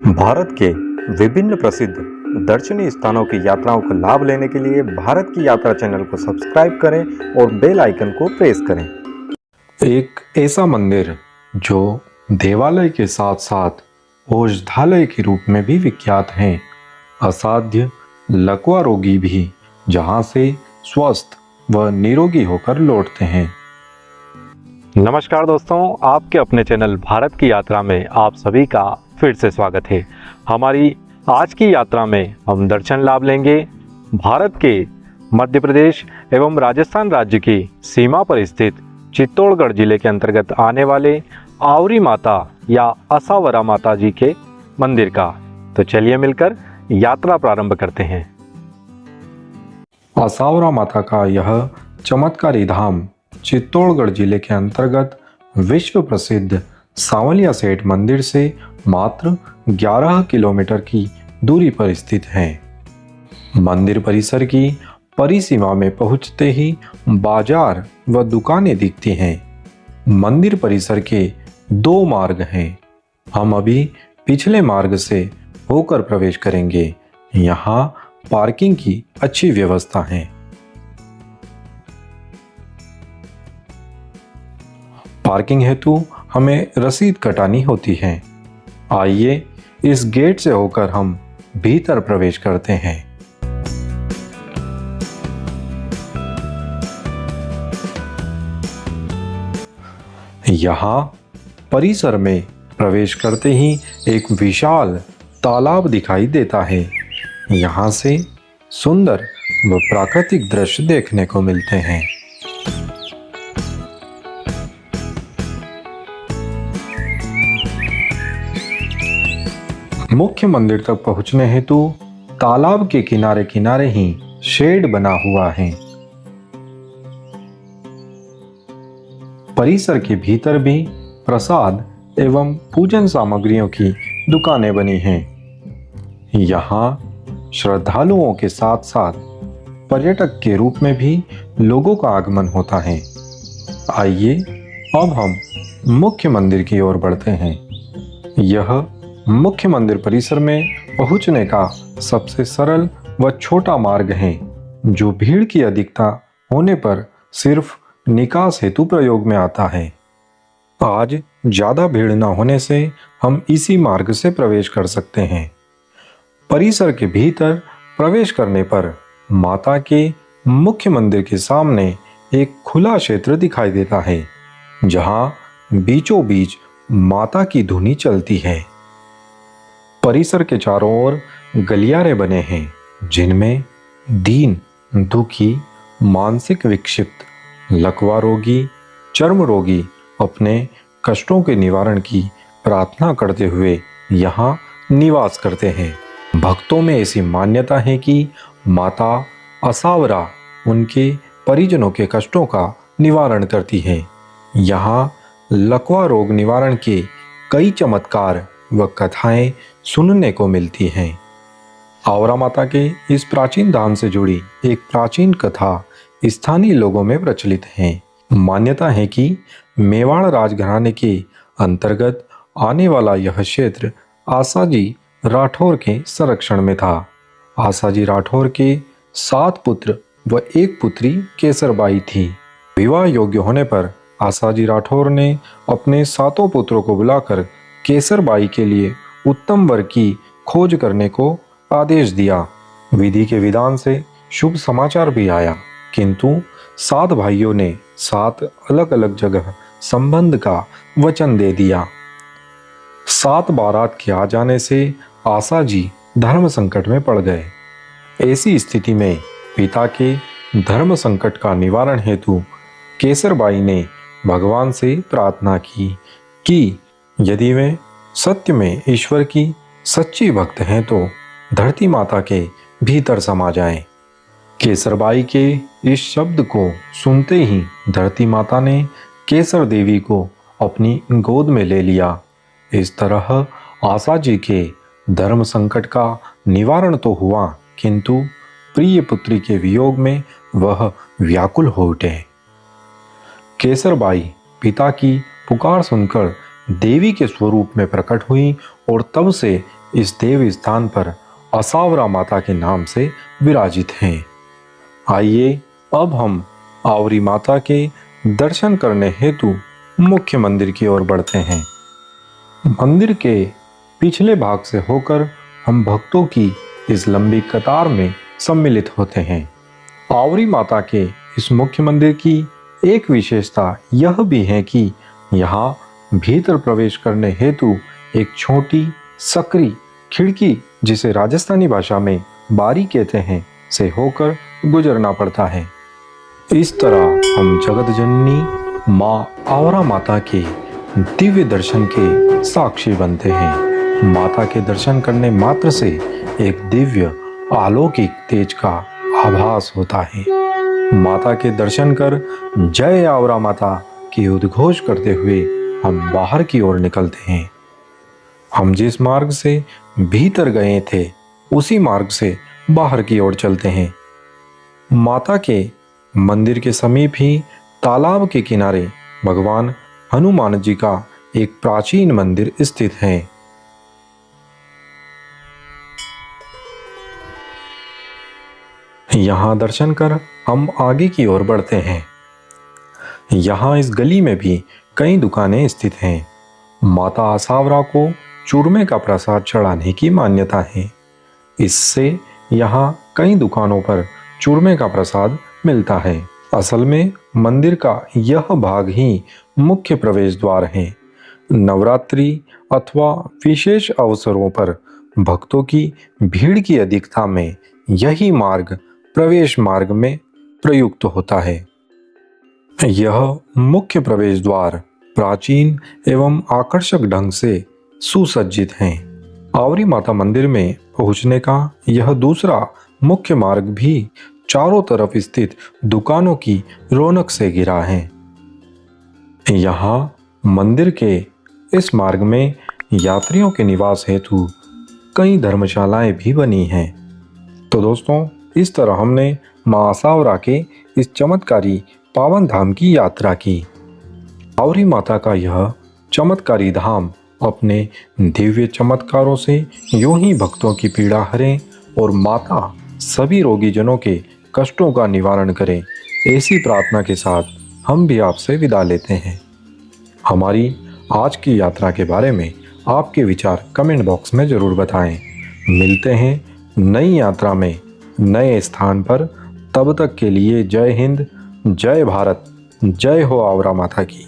भारत के विभिन्न प्रसिद्ध दर्शनीय स्थानों की यात्राओं का लाभ लेने के लिए भारत की यात्रा चैनल को सब्सक्राइब करें और बेल आइकन को प्रेस करें। एक ऐसा मंदिर जो देवालय के साथ साथ औषधालय के रूप में भी विख्यात है। असाध्य लकवा रोगी भी जहां से स्वस्थ व निरोगी होकर लौटते हैं। नमस्कार दोस्तों, आपके अपने चैनल भारत की यात्रा में आप सभी का फिर से स्वागत है। हमारी आज की यात्रा में हम दर्शन लाभ लेंगे भारत के मध्य प्रदेश एवं राजस्थान राज्य की सीमा पर स्थित चित्तौड़गढ़ जिले के अंतर्गत आने वाले आवरी माता या असावरा माता जी के मंदिर का। तो चलिए मिलकर यात्रा प्रारंभ करते हैं। असावरा माता का यह चमत्कारी धाम चित्तौड़गढ़ जिले के अंतर्गत विश्व प्रसिद्ध सांवलिया सेठ मंदिर से मात्र 11 किलोमीटर की दूरी पर स्थित है। मंदिर परिसर की परिसीमा में पहुंचते ही बाजार व दुकानें दिखती हैं। मंदिर परिसर के 2 मार्ग हैं। हम अभी पिछले मार्ग से होकर प्रवेश करेंगे। यहाँ पार्किंग की अच्छी व्यवस्था है। पार्किंग हेतु हमें रसीद कटानी होती है। आइए इस गेट से होकर हम भीतर प्रवेश करते हैं। यहाँ परिसर में प्रवेश करते ही एक विशाल तालाब दिखाई देता है। यहाँ से सुंदर व प्राकृतिक दृश्य देखने को मिलते हैं। मुख्य मंदिर तक पहुंचने हेतु तालाब के किनारे किनारे ही शेड बना हुआ है। परिसर के भीतर भी प्रसाद एवं पूजन सामग्रियों की दुकानें बनी हैं। यहाँ श्रद्धालुओं के साथ साथ पर्यटक के रूप में भी लोगों का आगमन होता है। आइए अब हम मुख्य मंदिर की ओर बढ़ते हैं। यह मुख्य मंदिर परिसर में पहुंचने का सबसे सरल व छोटा मार्ग है, जो भीड़ की अधिकता होने पर सिर्फ निकास हेतु प्रयोग में आता है। आज ज्यादा भीड़ न होने से हम इसी मार्ग से प्रवेश कर सकते हैं। परिसर के भीतर प्रवेश करने पर माता के मुख्य मंदिर के सामने एक खुला क्षेत्र दिखाई देता है, जहां बीचों बीच माता की धुनी चलती है। परिसर के चारों ओर गलियारे बने हैं, जिनमें दीन दुखी, मानसिक विक्षिप्त, लकवा रोगी, चर्म रोगी अपने कष्टों के निवारण की प्रार्थना करते हुए यहाँ निवास करते हैं। भक्तों में ऐसी मान्यता है कि माता असावरा उनके परिजनों के कष्टों का निवारण करती है। यहाँ लकवा रोग निवारण के कई चमत्कार व कथाएं सुनने को मिलती हैं। आवरा माता के इस प्राचीन धाम से जुड़ी एक प्राचीन कथा स्थानीय लोगों में प्रचलित है। मान्यता है कि मेवाड़ राजघराने के अंतर्गत आने वाला यह क्षेत्र आसाजी राठौर के संरक्षण में था। आसाजी राठौर के 7 पुत्र व 1 पुत्री केसरबाई थी। विवाह योग्य होने पर आसाजी राठौर ने अपने 7 पुत्रों को बुलाकर केसरबाई के लिए उत्तम वर की खोज करने को आदेश दिया। विधि के विधान से शुभ समाचार भी आया, किंतु 7 भाइयों ने 7 अलग अलग जगह संबंध का वचन दे दिया। 7 बारात के आ जाने से आसाजी धर्म संकट में पड़ गए। ऐसी स्थिति में पिता के धर्म संकट का निवारण हेतु केसरबाई ने भगवान से प्रार्थना की कि यदि वे सत्य में ईश्वर की सच्ची भक्त हैं तो धरती माता के भीतर समा जाएं। केसरबाई के इस शब्द को सुनते ही धरती माता ने केसर देवी को अपनी गोद में ले लिया। इस तरह आसाजी के धर्म संकट का निवारण तो हुआ, किंतु प्रिय पुत्री के वियोग में वह व्याकुल हो उठे। केसरबाई पिता की पुकार सुनकर देवी के स्वरूप में प्रकट हुई और तब से इस देव स्थान पर आसावरा माता के नाम से विराजित हैं। आइए अब हम आवरी माता के दर्शन करने हेतु मुख्य मंदिर की ओर बढ़ते हैं। मंदिर के पिछले भाग से होकर हम भक्तों की इस लंबी कतार में सम्मिलित होते हैं। आवरी माता के इस मुख्य मंदिर की एक विशेषता यह भी है कि यहाँ भीतर प्रवेश करने हेतु एक छोटी सकरी खिड़की, जिसे राजस्थानी भाषा में बारी कहते हैं, से होकर गुजरना पड़ता है। इस तरह हम जगत जननी माँ आवरा माता के दिव्य दर्शन के साक्षी बनते हैं। माता के दर्शन करने मात्र से एक दिव्य अलौकिक तेज का आभास होता है। माता के दर्शन कर जय आवरा माता की उद्घोष करते हुए हम बाहर की ओर निकलते हैं। हम जिस मार्ग से भीतर गए थे उसी मार्ग से बाहर की ओर चलते हैं। माता के मंदिर के समीप ही तालाब के किनारे भगवान हनुमान जी का एक प्राचीन मंदिर स्थित है। यहाँ दर्शन कर हम आगे की ओर बढ़ते हैं। यहाँ इस गली में भी कई दुकानें स्थित हैं। माता आसावरा को चूरमे का प्रसाद चढ़ाने की मान्यता है। इससे यहाँ कई दुकानों पर चूरमे का प्रसाद मिलता है। असल में मंदिर का यह भाग ही मुख्य प्रवेश द्वार है। नवरात्रि अथवा विशेष अवसरों पर भक्तों की भीड़ की अधिकता में यही मार्ग प्रवेश मार्ग में प्रयुक्त होता है। यह मुख्य प्रवेश द्वार प्राचीन एवं आकर्षक ढंग से सुसज्जित है। आवरी माता मंदिर में पहुंचने का यह दूसरा मुख्य मार्ग भी चारों तरफ स्थित दुकानों की रौनक से घिरा है। यहाँ मंदिर के इस मार्ग में यात्रियों के निवास हेतु कई धर्मशालाएं भी बनी हैं। तो दोस्तों, इस तरह हमने मां आसावरा के इस चमत्कारी पावन धाम की यात्रा की। आवरी माता का यह चमत्कारी धाम अपने दिव्य चमत्कारों से यूं ही भक्तों की पीड़ा हरे और माता सभी रोगी जनों के कष्टों का निवारण करें, ऐसी प्रार्थना के साथ हम भी आपसे विदा लेते हैं। हमारी आज की यात्रा के बारे में आपके विचार कमेंट बॉक्स में ज़रूर बताएं। मिलते हैं नई यात्रा में नए स्थान पर। तब तक के लिए जय हिंद, जय भारत, जय हो आवरा माता की।